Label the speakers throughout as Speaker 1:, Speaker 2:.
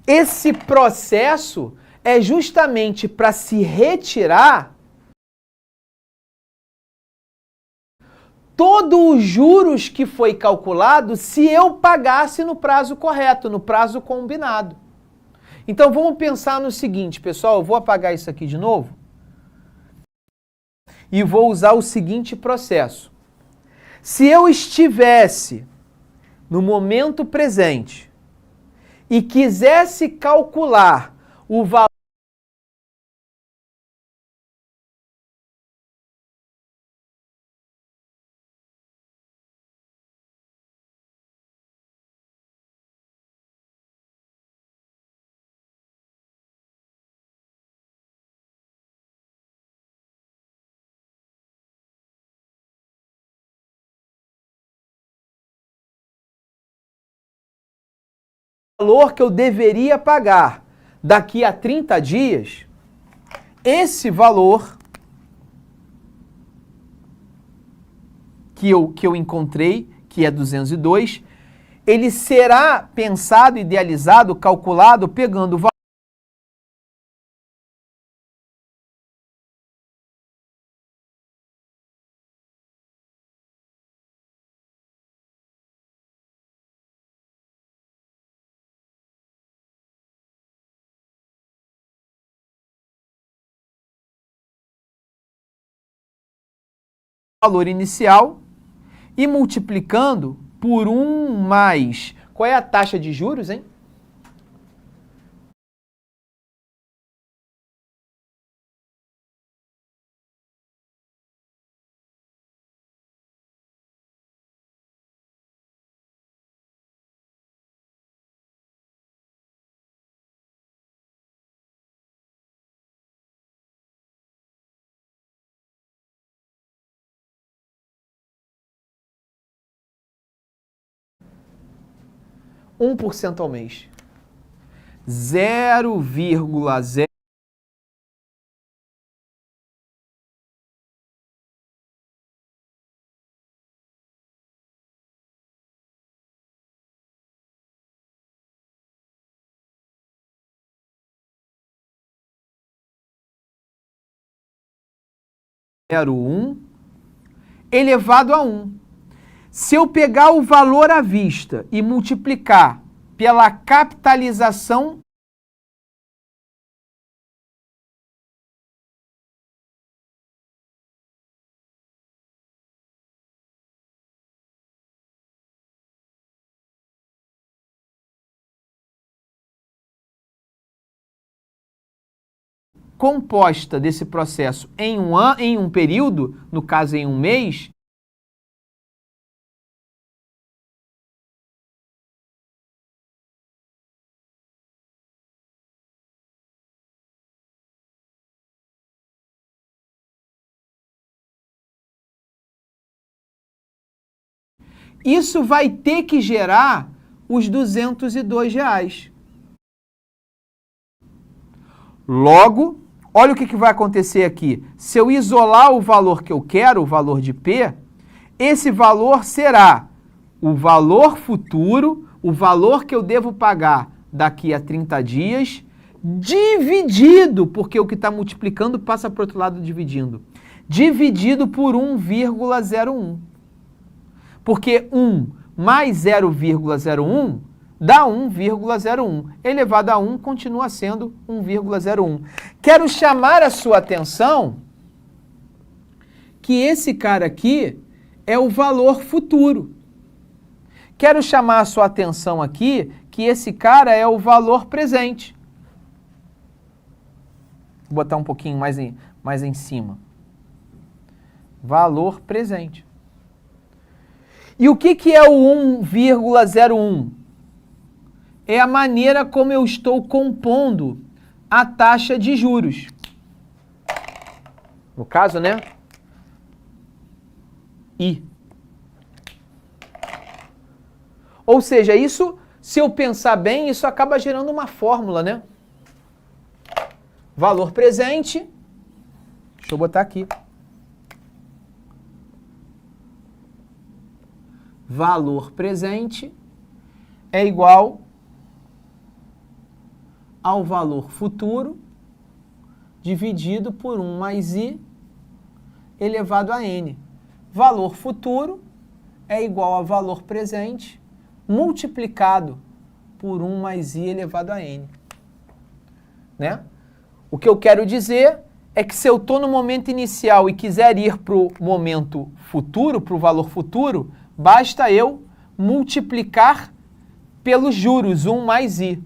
Speaker 1: Esse processo é justamente para se retirar todos os juros que foi calculado se eu pagasse no prazo correto, no prazo combinado. Então vamos pensar no seguinte, pessoal, eu vou apagar isso aqui de novo e vou usar o seguinte processo. Se eu estivesse no momento presente e quisesse calcular o valor que eu deveria pagar daqui a 30 dias, esse valor que eu encontrei, que é 202, ele será pensado, idealizado, calculado, pegando o valor inicial e multiplicando por 1 mais... Qual é a taxa de juros, hein? Um 1% ao mês. 0,0... elevado a 1. Se eu pegar o valor à vista e multiplicar pela capitalização composta desse processo em um período, no caso em um mês, isso vai ter que gerar os R$202. Logo, olha o que vai acontecer aqui. Se eu isolar o valor que eu quero, o valor de P, esse valor será o valor futuro, o valor que eu devo pagar daqui a 30 dias, dividido, porque o que está multiplicando passa para o outro lado dividindo, dividido por 1,01. Porque 1 mais 0,01 dá 1,01. Elevado a 1 continua sendo 1,01. Quero chamar a sua atenção que esse cara aqui é o valor futuro. Quero chamar a sua atenção aqui que esse cara é o valor presente. Vou botar um pouquinho mais em cima. Valor presente. E o que é o 1,01? É a maneira como eu estou compondo a taxa de juros. No caso, né? I. Ou seja, isso, se eu pensar bem, isso acaba gerando uma fórmula, né? Valor presente. Deixa eu botar aqui. Valor presente é igual ao valor futuro dividido por 1 mais i elevado a n. Valor futuro é igual a valor presente multiplicado por 1 mais i elevado a n. Né? O que eu quero dizer é que se eu estou no momento inicial e quiser ir para o momento futuro, para o valor futuro, basta eu multiplicar pelos juros, 1 mais i.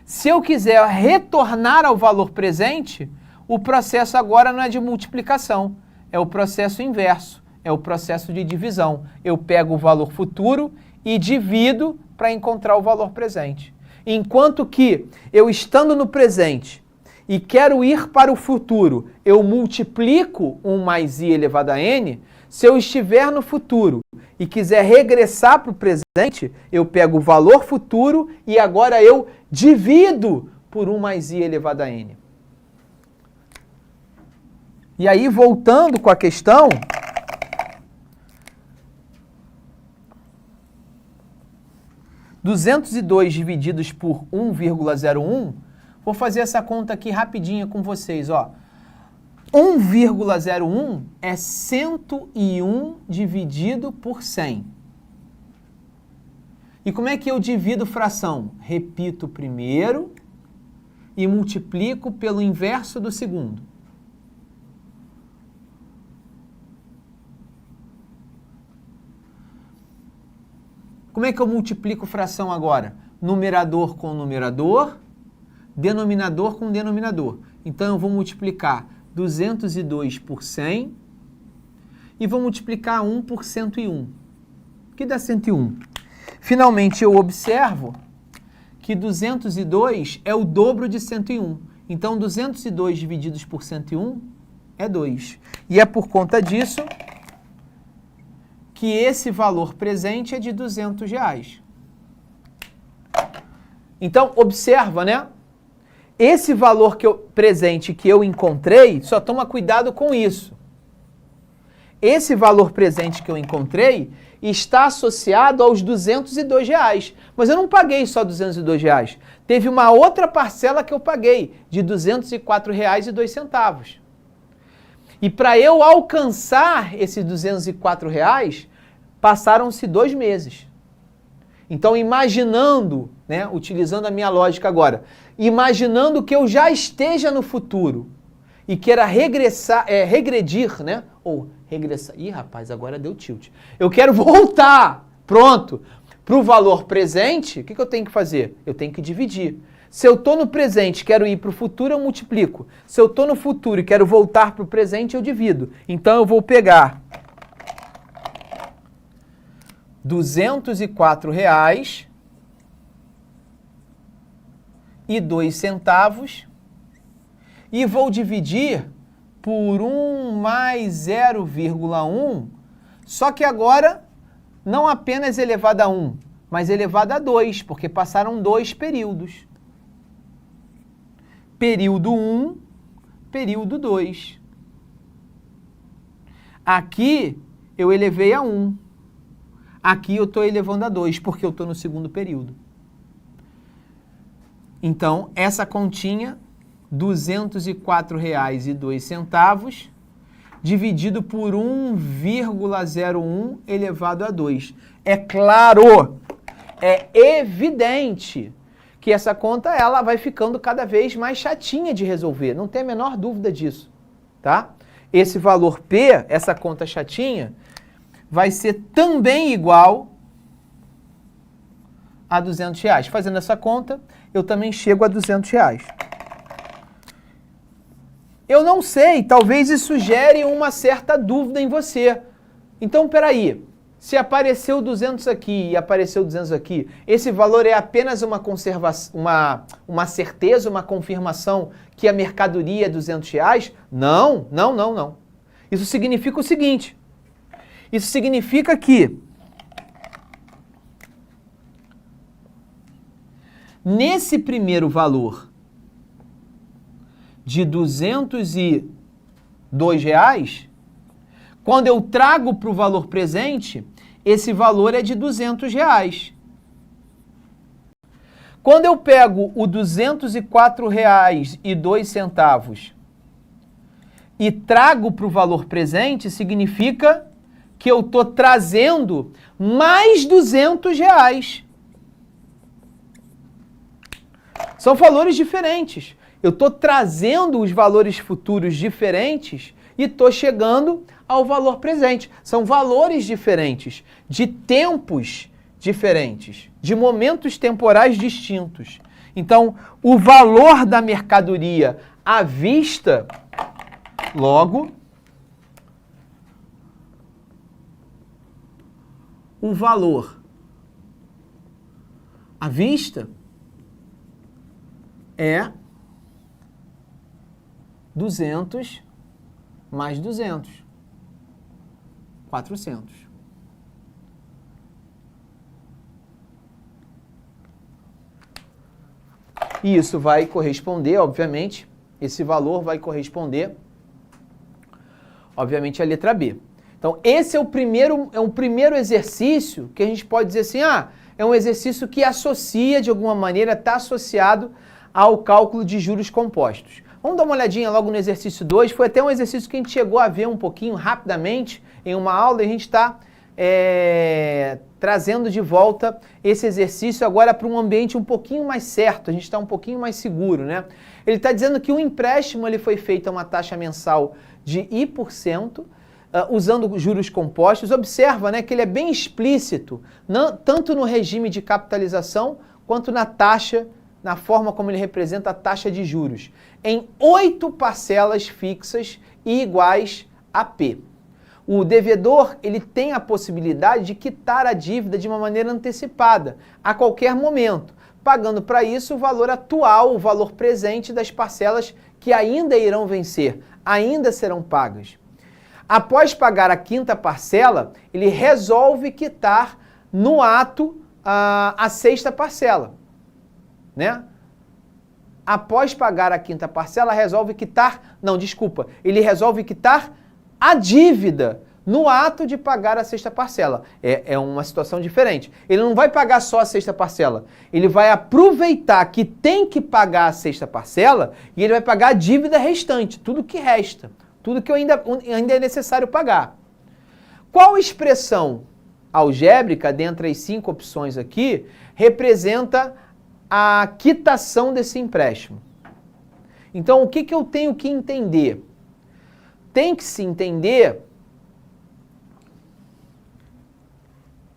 Speaker 1: Se eu quiser retornar ao valor presente, o processo agora não é de multiplicação, é o processo inverso, é o processo de divisão. Eu pego o valor futuro e divido para encontrar o valor presente. Enquanto que eu, estando no presente e quero ir para o futuro, eu multiplico 1 mais i elevado a n. Se eu estiver no futuro e quiser regressar para o presente, eu pego o valor futuro e agora eu divido por 1 mais i elevado a n. E aí, voltando com a questão, (202 divididos por 1,01), vou fazer essa conta aqui rapidinha com vocês, ó. 1,01 é 101 dividido por 100. E como é que eu divido fração? Repito o primeiro e multiplico pelo inverso do segundo. Como é que eu multiplico fração agora? Numerador com numerador, denominador com denominador. Então eu vou multiplicar 202 por 100 e vou multiplicar 1 por 101, que dá 101. Finalmente eu observo que 202 é o dobro de 101. Então 202 divididos por 101 é 2. E é por conta disso que esse valor presente é de R$200. Então, observa, né? Esse valor presente que eu encontrei, só toma cuidado com isso. Esse valor presente que eu encontrei está associado aos R$202. Mas eu não paguei só R$202. Teve uma outra parcela que eu paguei, de R$204,02. E para eu alcançar esses R$204, passaram-se 2 meses. Então, imaginando, né, utilizando a minha lógica agora, imaginando que eu já esteja no futuro e queira regredir, né, ou regressar. Ih, rapaz, agora deu tilt. Eu quero voltar, pronto, para o valor presente, o que eu tenho que fazer? Eu tenho que dividir. Se eu estou no presente e quero ir para o futuro, eu multiplico. Se eu estou no futuro e quero voltar para o presente, eu divido. Então, eu vou pegar R$204,02 e vou dividir por 1 mais 0,1, só que agora não apenas elevado a 1, mas elevado a 2, porque passaram 2 períodos. Período 1, período 2. Aqui eu elevei a 1. Aqui eu estou elevando a 2, porque eu estou no segundo período. Então, essa continha, R$204,02, dividido por 1,01 elevado a 2. É claro, é evidente que essa conta ela vai ficando cada vez mais chatinha de resolver, não tem a menor dúvida disso, tá? Esse valor P, essa conta chatinha, vai ser também igual a R$200. Fazendo essa conta, eu também chego a R$200. Eu não sei, talvez isso gere uma certa dúvida em você. Então, peraí, se apareceu 200 aqui e apareceu 200 aqui, esse valor é apenas uma conservação, uma certeza, uma confirmação que a mercadoria é R$200? Não, não, não, não. Isso significa o seguinte, isso significa que nesse primeiro valor de R$202, quando eu trago para o valor presente, esse valor é de R$200. Quando eu pego o R$ 204,02 e trago para o valor presente, significa que eu estou trazendo mais R$ 200. São valores diferentes. Eu estou trazendo os valores futuros diferentes e estou chegando ao valor presente. São valores diferentes, de tempos diferentes, de momentos temporais distintos. Então, o valor da mercadoria à vista, logo, o valor à vista é 200 mais 200, 400. E isso vai corresponder, obviamente, esse valor vai corresponder, obviamente, à letra B. Então, esse é o primeiro exercício que a gente pode dizer assim, é um exercício que associa, de alguma maneira, está associado ao cálculo de juros compostos. Vamos dar uma olhadinha logo no exercício 2, foi até um exercício que a gente chegou a ver um pouquinho rapidamente em uma aula, e a gente está trazendo de volta esse exercício agora para um ambiente um pouquinho mais certo, a gente está um pouquinho mais seguro, né? Ele está dizendo que o empréstimo ele foi feito a uma taxa mensal de I%, usando juros compostos. Observa, né, que ele é bem explícito, tanto no regime de capitalização, quanto na taxa, na forma como ele representa a taxa de juros, em 8 parcelas fixas e iguais a P. O devedor ele tem a possibilidade de quitar a dívida de uma maneira antecipada, a qualquer momento, pagando para isso o valor atual, o valor presente das parcelas que ainda irão vencer, ainda serão pagas. Após pagar a 5ª parcela, ele resolve quitar no ato a 6ª parcela, né? Após pagar a 5ª parcela, ele resolve quitar a dívida no ato de pagar a 6ª parcela. É uma situação diferente. Ele não vai pagar só a 6ª parcela, ele vai aproveitar que tem que pagar a 6ª parcela e ele vai pagar a dívida restante, tudo que resta, tudo que ainda é necessário pagar. Qual expressão algébrica, dentre as 5 opções aqui, representa a quitação desse empréstimo? Então, o que eu tenho que entender? Tem que se entender,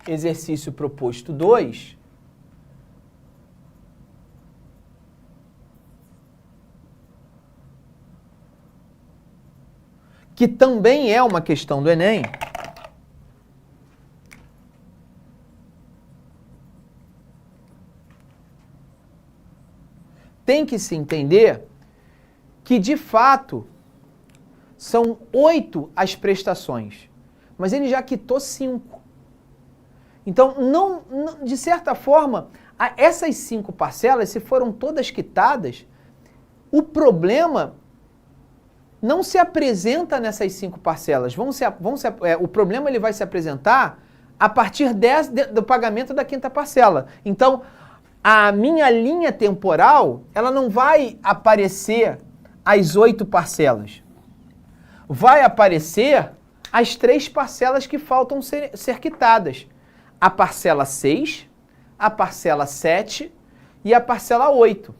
Speaker 1: exercício proposto 2, que também é uma questão do Enem, tem que se entender que, de fato, são 8 as prestações, mas ele já quitou 5. Então, de certa forma, essas 5 parcelas, se foram todas quitadas, o problema não se apresenta nessas 5 parcelas. O problema ele vai se apresentar a partir do pagamento da 5ª parcela. Então, a minha linha temporal, ela não vai aparecer as 8 parcelas. Vai aparecer as 3 parcelas que faltam ser quitadas. A parcela 6, a parcela 7 e a parcela 8.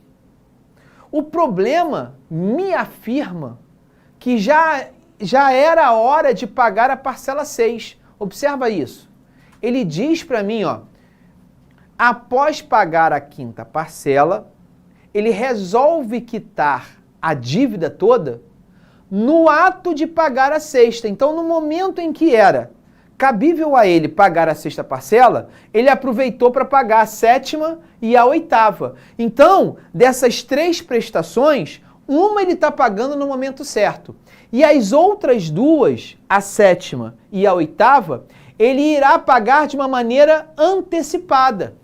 Speaker 1: O problema me afirma que já era a hora de pagar a parcela 6. Observa isso. Ele diz para mim, após pagar a 5ª parcela, ele resolve quitar a dívida toda no ato de pagar a 6ª. Então, no momento em que era cabível a ele pagar a 6ª parcela, ele aproveitou para pagar a 7ª e a 8ª. Então, dessas 3 prestações, uma ele está pagando no momento certo. E as outras 2, a 7ª e a 8ª, ele irá pagar de uma maneira antecipada.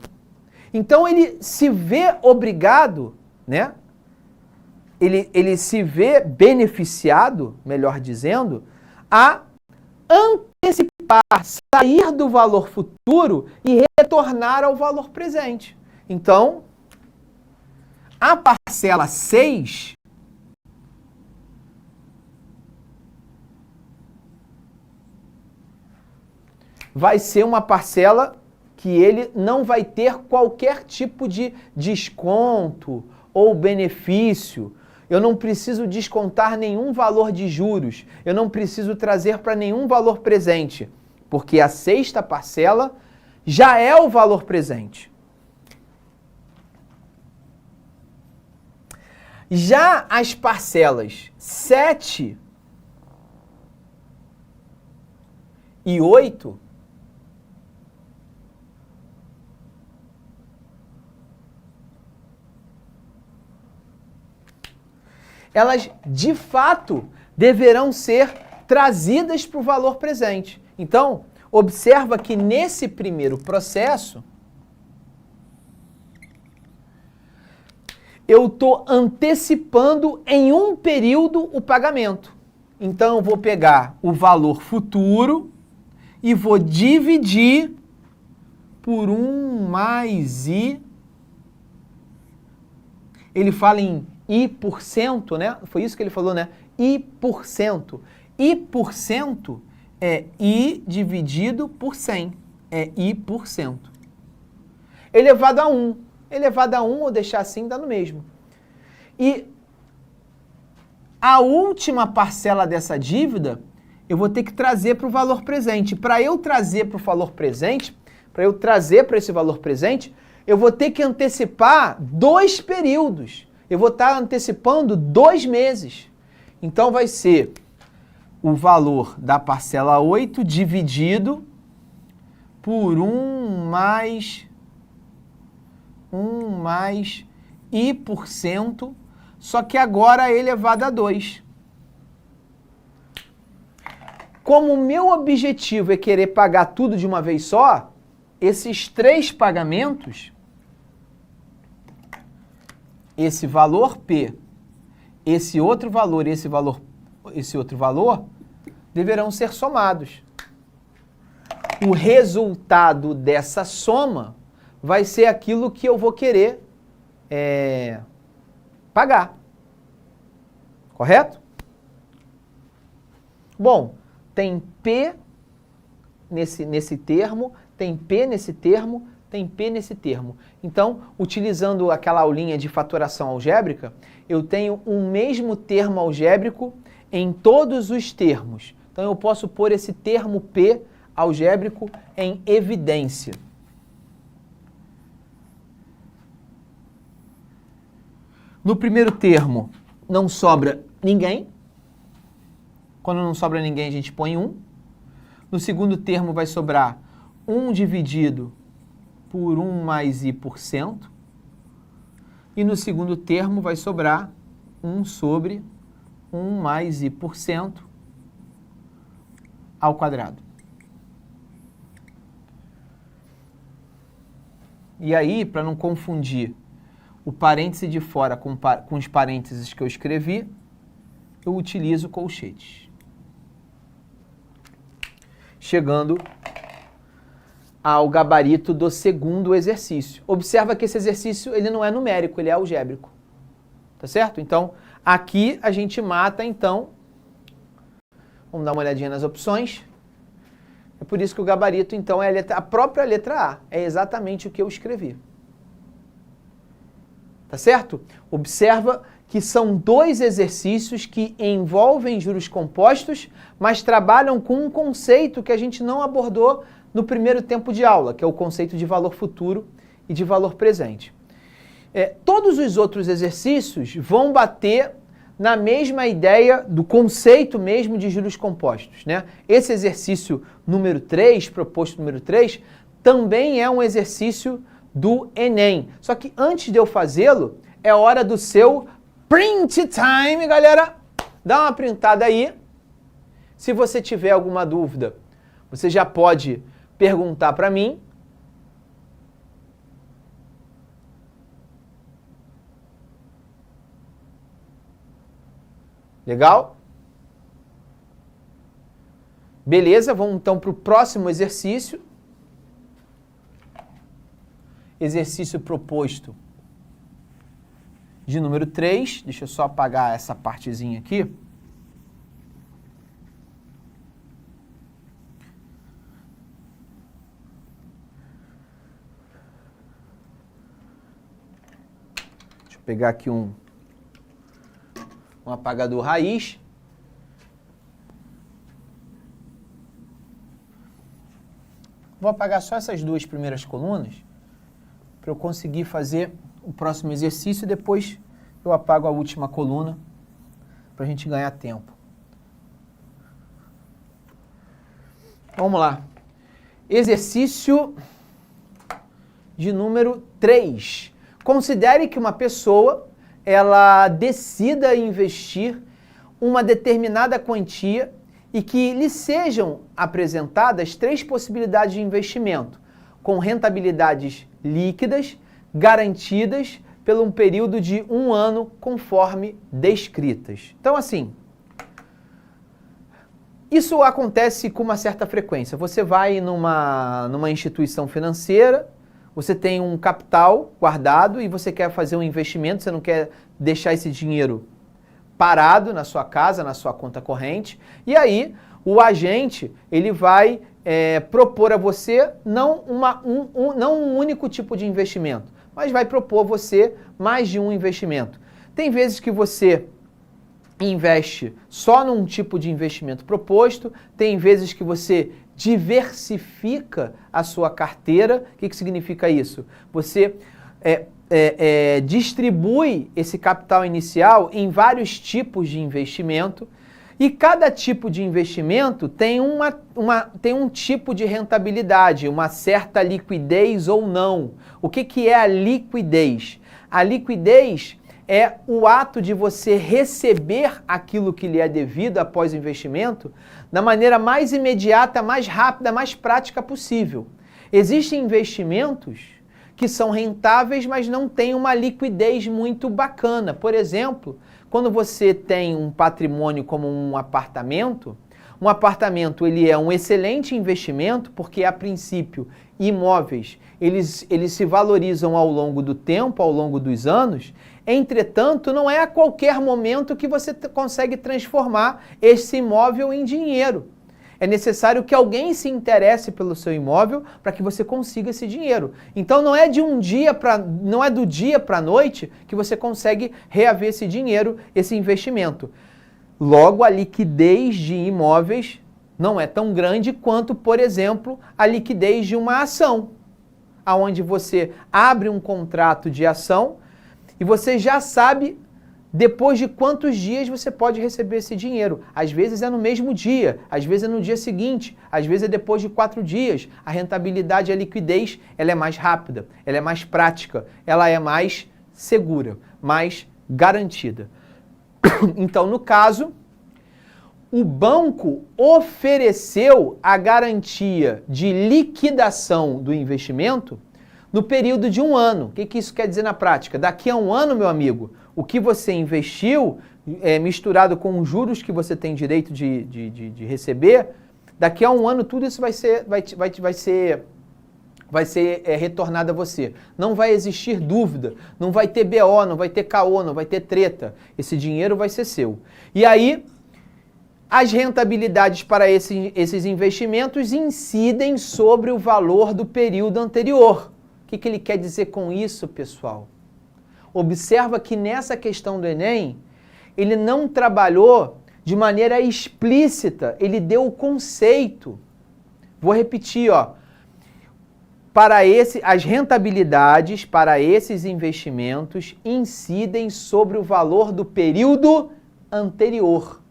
Speaker 1: Então, ele se vê obrigado, né? Ele se vê beneficiado, melhor dizendo, a antecipar, sair do valor futuro e retornar ao valor presente. Então, A parcela 6 vai ser uma parcela que ele não vai ter qualquer tipo de desconto ou benefício. Eu não preciso descontar nenhum valor de juros, eu não preciso trazer para nenhum valor presente, porque a sexta parcela já é o valor presente. Já as parcelas 7 e 8, elas de fato deverão ser trazidas para o valor presente. Então, observa que nesse primeiro processo, eu estou antecipando em um período o pagamento. Então, eu vou pegar o valor futuro e vou dividir por 1 mais I. Ele fala em I%, né? Foi isso que ele falou, né? I%. I% é I dividido por 100. É I%. Elevado a 1. Elevado a 1 ou deixar assim dá no mesmo. E a última parcela dessa dívida eu vou ter que trazer para o valor presente. Para eu trazer para o valor presente, para eu trazer para esse valor presente, eu vou ter que antecipar 2 períodos. Eu vou estar antecipando 2 meses. Então vai ser o valor da parcela 8 dividido por 1 mais I%, só que agora é elevado a 2. Como o meu objetivo é querer pagar tudo de uma vez só, esses 3 pagamentos, esse valor P, esse outro valor e esse outro valor, deverão ser somados. O resultado dessa soma vai ser aquilo que eu vou querer pagar. Correto? Bom, tem P nesse termo, tem P nesse termo, tem P nesse termo. Então, utilizando aquela aulinha de fatoração algébrica, eu tenho um mesmo termo algébrico em todos os termos. Então, eu posso pôr esse termo P algébrico em evidência. No primeiro termo, não sobra ninguém. Quando não sobra ninguém, a gente põe 1. No segundo termo, vai sobrar 1 dividido por 1 mais I%. E no segundo termo, vai sobrar 1 sobre 1 mais I% ao quadrado. E aí, para não confundir o parêntese de fora com os parênteses que eu escrevi, eu utilizo colchetes. Chegando ao gabarito do segundo exercício. Observa que esse exercício ele não é numérico, ele é algébrico. Tá certo? Então, aqui a gente mata, então, vamos dar uma olhadinha nas opções. É por isso que o gabarito, então, é a própria letra A. É exatamente o que eu escrevi. Tá certo? Observa que são 2 exercícios que envolvem juros compostos, mas trabalham com um conceito que a gente não abordou no primeiro tempo de aula, que é o conceito de valor futuro e de valor presente. Todos os outros exercícios vão bater na mesma ideia do conceito mesmo de juros compostos, né? Esse exercício número 3, proposto número 3, também é um exercício do Enem. Só que antes de eu fazê-lo, é hora do seu print time, galera. Dá uma printada aí. Se você tiver alguma dúvida, você já pode perguntar para mim. Legal? Beleza, vamos então para o próximo exercício. Exercício proposto de número 3. Deixa eu só apagar essa partezinha aqui. Deixa eu pegar aqui um apagador raiz. Vou apagar só essas duas primeiras colunas para eu conseguir fazer o próximo exercício e depois eu apago a última coluna para a gente ganhar tempo. Vamos lá. Exercício de número 3. Considere que uma pessoa ela decida investir uma determinada quantia e que lhe sejam apresentadas 3 possibilidades de investimento, com rentabilidades líquidas, garantidas por um período de 1 ano, conforme descritas. Então, assim, isso acontece com uma certa frequência. Você vai numa instituição financeira, você tem um capital guardado e você quer fazer um investimento, você não quer deixar esse dinheiro parado na sua casa, na sua conta corrente, e aí o agente ele vai propor a você não um único tipo de investimento, mas vai propor a você mais de um investimento. Tem vezes que você investe só num tipo de investimento proposto, tem vezes que você diversifica a sua carteira. O que significa isso? Você distribui esse capital inicial em vários tipos de investimento e cada tipo de investimento tem um tipo de rentabilidade, uma certa liquidez ou não. O que é a liquidez? A liquidez é o ato de você receber aquilo que lhe é devido após o investimento da maneira mais imediata, mais rápida, mais prática possível. Existem investimentos que são rentáveis, mas não têm uma liquidez muito bacana. Por exemplo, quando você tem um patrimônio como um apartamento ele é um excelente investimento porque, a princípio, imóveis, eles se valorizam ao longo do tempo, ao longo dos anos. Entretanto, não é a qualquer momento que você consegue transformar esse imóvel em dinheiro. É necessário que alguém se interesse pelo seu imóvel para que você consiga esse dinheiro. Então não é do dia para a noite que você consegue reaver esse dinheiro, esse investimento. Logo, a liquidez de imóveis não é tão grande quanto, por exemplo, a liquidez de uma ação, aonde você abre um contrato de ação e você já sabe depois de quantos dias você pode receber esse dinheiro. Às vezes é no mesmo dia, às vezes é no dia seguinte, às vezes é depois de 4 dias. A rentabilidade e a liquidez, ela é mais rápida, ela é mais prática, ela é mais segura, mais garantida. Então, no caso, o banco ofereceu a garantia de liquidação do investimento no período de 1 ano. O que isso quer dizer na prática? Daqui a 1 ano, meu amigo, o que você investiu, misturado com os juros que você tem direito de receber, daqui a 1 ano tudo isso vai ser retornado a você. Não vai existir dúvida, não vai ter BO, não vai ter caô, não vai ter treta. Esse dinheiro vai ser seu. E aí, as rentabilidades para esses investimentos incidem sobre o valor do período anterior. O que ele quer dizer com isso, pessoal? Observa que nessa questão do Enem, ele não trabalhou de maneira explícita, ele deu o conceito. Vou repetir, ó. As rentabilidades para esses investimentos incidem sobre o valor do período anterior.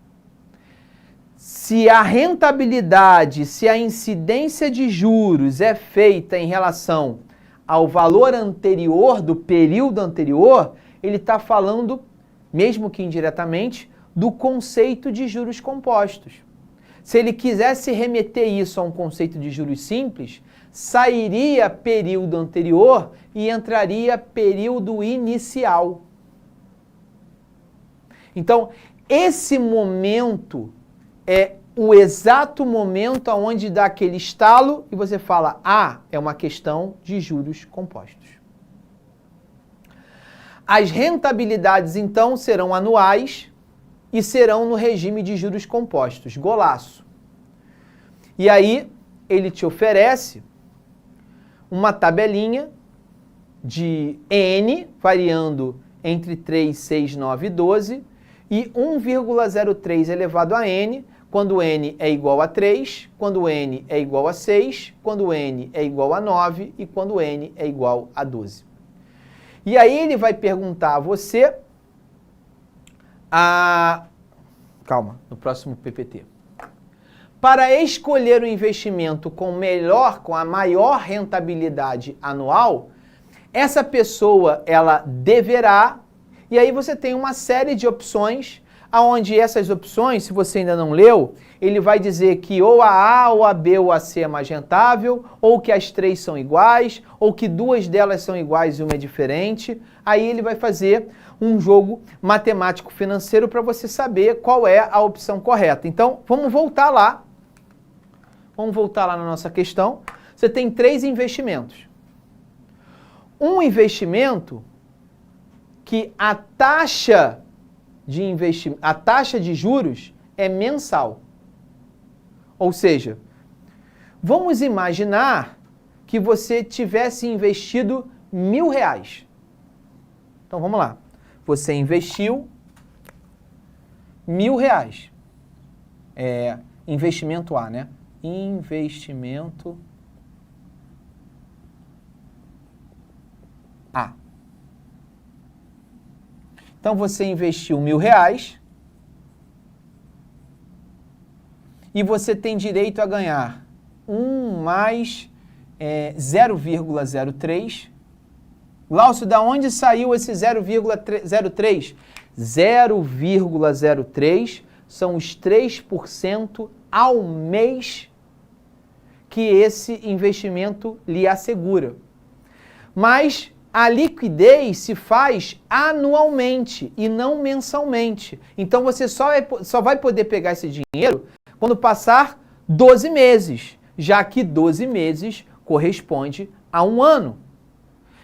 Speaker 1: Se a rentabilidade, se a incidência de juros é feita em relação ao valor anterior, do período anterior, ele está falando, mesmo que indiretamente, do conceito de juros compostos. Se ele quisesse remeter isso a um conceito de juros simples, sairia período anterior e entraria período inicial. Então, esse momento é o exato momento onde dá aquele estalo e você fala, é uma questão de juros compostos. As rentabilidades, então, serão anuais e serão no regime de juros compostos. Golaço. E aí, ele te oferece uma tabelinha de N, variando entre 3, 6, 9 e 12, e 1,03 elevado a N, quando N é igual a 3, quando N é igual a 6, quando N é igual a 9 e quando N é igual a 12. E aí ele vai perguntar a você, calma, no próximo PPT. Para escolher o investimento com a maior rentabilidade anual, essa pessoa, ela deverá, e aí você tem uma série de opções, onde essas opções, se você ainda não leu, ele vai dizer que ou a A, ou a B, ou a C é mais rentável, ou que as três são iguais, ou que duas delas são iguais e uma é diferente. Aí ele vai fazer um jogo matemático financeiro para você saber qual é a opção correta. Então, vamos voltar lá. Vamos voltar lá na nossa questão. Você tem 3 investimentos. Um investimento que a taxa de juros é mensal. Ou seja, vamos imaginar que você tivesse investido R$1.000. Então vamos lá. Você investiu R$1.000. Investimento A, né? Investimento A. Então você investiu R$1.000 e você tem direito a ganhar 1 mais 0,03. Glaucio, da onde saiu esse 0,03? 0,03 são os 3% ao mês que esse investimento lhe assegura. Mas a liquidez se faz anualmente e não mensalmente. Então você só vai poder pegar esse dinheiro quando passar 12 meses, já que 12 meses corresponde a 1 ano.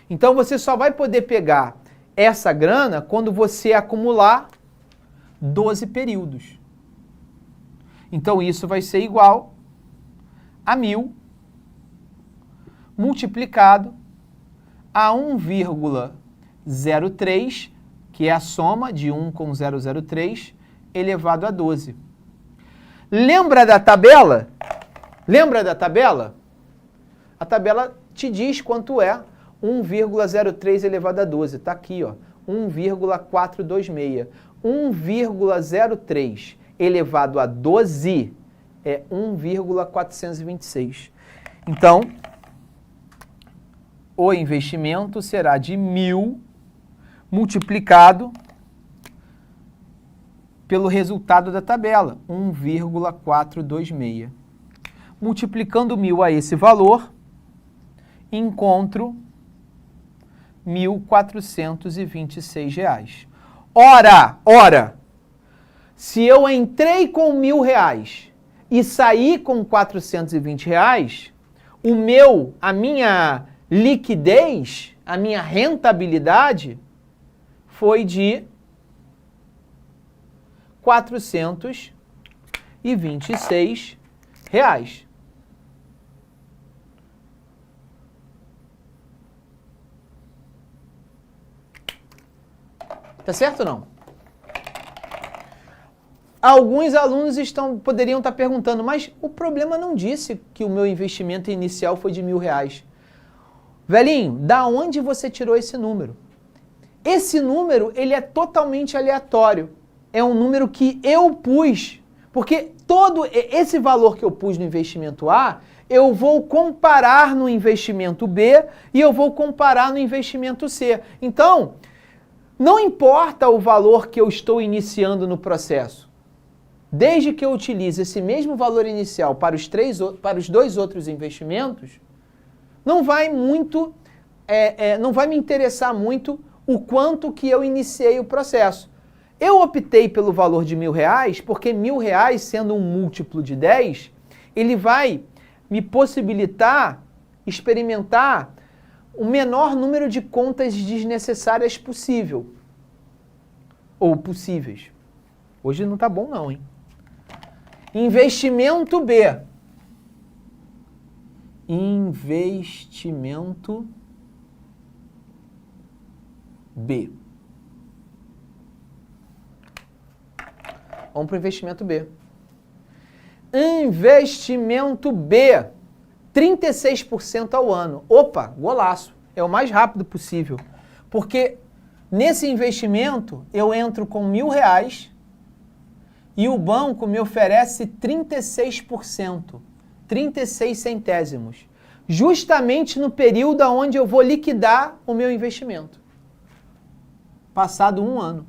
Speaker 1: Então você só vai poder pegar essa grana quando você acumular 12 períodos. Então isso vai ser igual a 1.000 multiplicado a 1,03, que é a soma de 1 com 0,03, elevado a 12. Lembra da tabela? Lembra da tabela? A tabela te diz quanto é 1,03 elevado a 12. Está aqui, ó, 1,426. 1,03 elevado a 12 é 1,426. Então, o investimento será de 1.000 multiplicado pelo resultado da tabela, 1,426. Multiplicando 1.000 a esse valor, encontro R$ 1.426. Ora, se eu entrei com R$1.000 e saí com R$ 420, a minha liquidez, a minha rentabilidade foi de R$ 426. Tá certo ou não? Alguns alunos poderiam estar perguntando, mas o problema não disse que o meu investimento inicial foi de R$1.000. Velhinho, da onde você tirou esse número? Esse número, ele é totalmente aleatório. É um número que eu pus, porque todo esse valor que eu pus no investimento A, eu vou comparar no investimento B e eu vou comparar no investimento C. Então, não importa o valor que eu estou iniciando no processo. Desde que eu utilize esse mesmo valor inicial para os 2 outros investimentos, não vai me interessar muito o quanto que eu iniciei o processo. Eu optei pelo valor de R$1.000 porque R$1.000, sendo um múltiplo de 10, ele vai me possibilitar experimentar o menor número de contas desnecessárias possível. Ou possíveis. Hoje não tá bom não, hein? Investimento B. Investimento B. Vamos para o investimento B. Investimento B. 36% ao ano. Opa, golaço. É o mais rápido possível. Porque nesse investimento eu entro com R$1.000 e o banco me oferece 36%. 36 centésimos. Justamente no período onde eu vou liquidar o meu investimento. Passado um ano.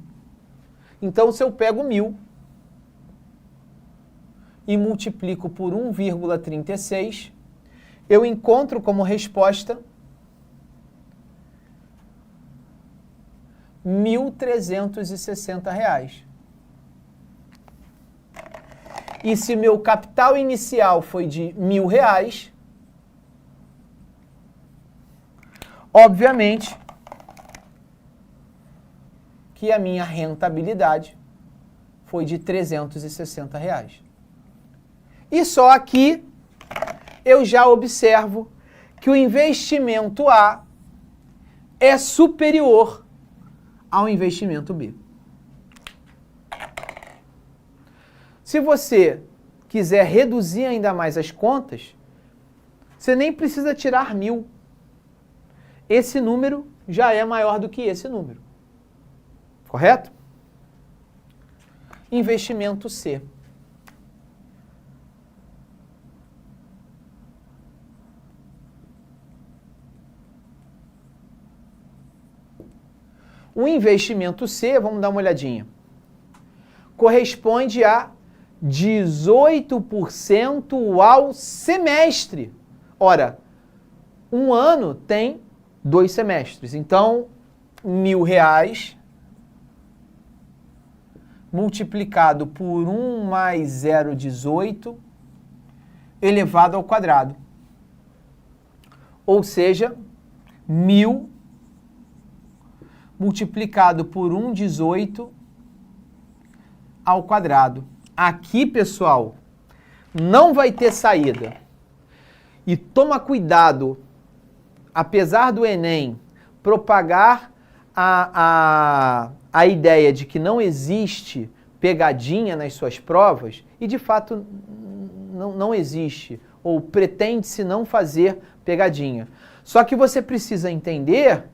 Speaker 1: Então, se eu pego 1.000 e multiplico por 1,36, eu encontro como resposta R$1.360. E se meu capital inicial foi de R$1.000, obviamente que a minha rentabilidade foi de R$360. E só aqui eu já observo que o investimento A é superior ao investimento B. Se você quiser reduzir ainda mais as contas, você nem precisa tirar 1.000. Esse número já é maior do que esse número. Correto? Investimento C. O investimento C, vamos dar uma olhadinha, corresponde a 18% ao semestre. Ora, um ano tem 2 semestres. Então, R$1.000 multiplicado por 1 mais 0,18 elevado ao quadrado. Ou seja, 1.000 multiplicado por 1,18 ao quadrado. Aqui, pessoal, não vai ter saída. E toma cuidado, apesar do Enem propagar a ideia de que não existe pegadinha nas suas provas, e de fato não existe, ou pretende-se não fazer pegadinha. Só que você precisa entender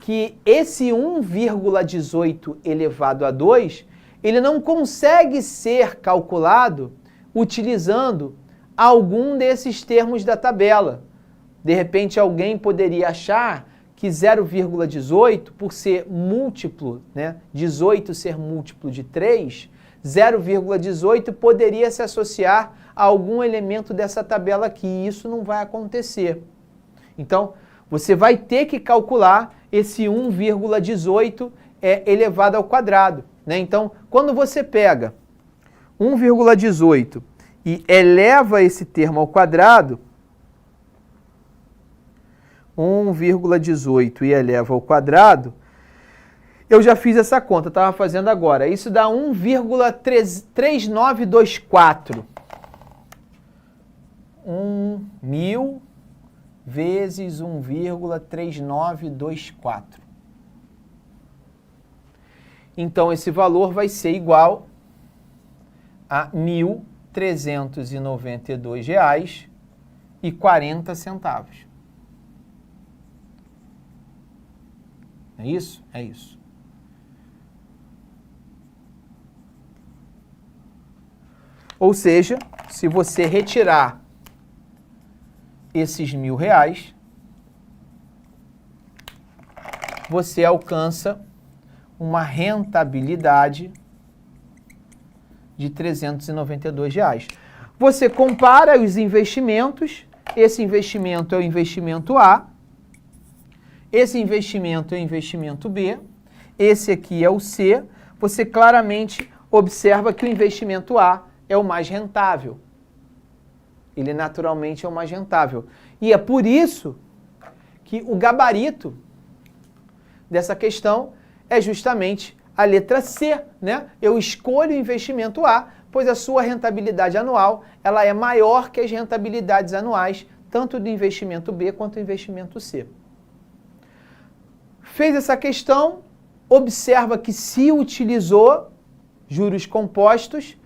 Speaker 1: que esse 1,18 elevado a 2, ele não consegue ser calculado utilizando algum desses termos da tabela. De repente, alguém poderia achar que 0,18, por ser múltiplo, né, 18 ser múltiplo de 3, 0,18 poderia se associar a algum elemento dessa tabela aqui, e isso não vai acontecer. Então, você vai ter que calcular esse 1,18 elevado ao quadrado, né? Então, quando você pega 1,18 e eleva esse termo ao quadrado, 1,18 e eleva ao quadrado, eu já fiz essa conta, estava fazendo agora. Isso dá 1,3924. 1.000 vezes 1,3924. Então, esse valor vai ser igual a R$ 1.392,40. É isso? É isso. Ou seja, se você retirar esses R$1.000, você alcança uma rentabilidade de R$ 392. Você compara os investimentos, esse investimento é o investimento A, esse investimento é o investimento B, esse aqui é o C, você claramente observa que o investimento A é o mais rentável. Ele naturalmente é o mais rentável. E é por isso que o gabarito dessa questão é justamente a letra C, né? Eu escolho o investimento A, pois a sua rentabilidade anual ela é maior que as rentabilidades anuais, tanto do investimento B quanto do investimento C. Fez essa questão, observa que se utilizou juros compostos,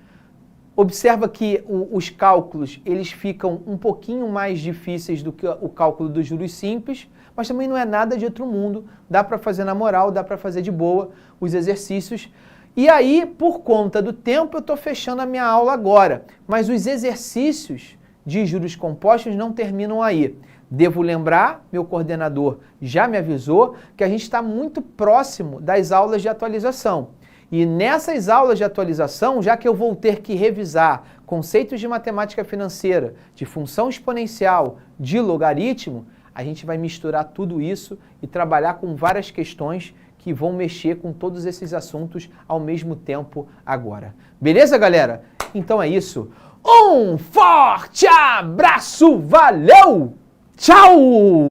Speaker 1: observa que os cálculos eles ficam um pouquinho mais difíceis do que o cálculo dos juros simples, mas também não é nada de outro mundo, dá para fazer na moral, dá para fazer de boa os exercícios. E aí, por conta do tempo, eu estou fechando a minha aula agora, mas os exercícios de juros compostos não terminam aí. Devo lembrar, meu coordenador já me avisou, que a gente está muito próximo das aulas de atualização. E nessas aulas de atualização, já que eu vou ter que revisar conceitos de matemática financeira, de função exponencial, de logaritmo, a gente vai misturar tudo isso e trabalhar com várias questões que vão mexer com todos esses assuntos ao mesmo tempo agora. Beleza, galera? Então é isso. Um forte abraço, valeu! Tchau!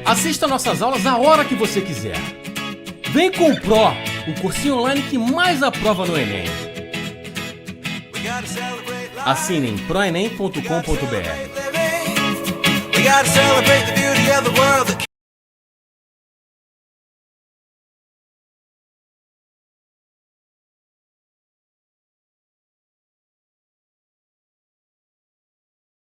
Speaker 2: Assista nossas aulas a hora que você quiser. Vem com o Pro, o cursinho online que mais aprova no Enem. Assine em proenem.com.br.
Speaker 3: We gotta celebrate the beauty of the world that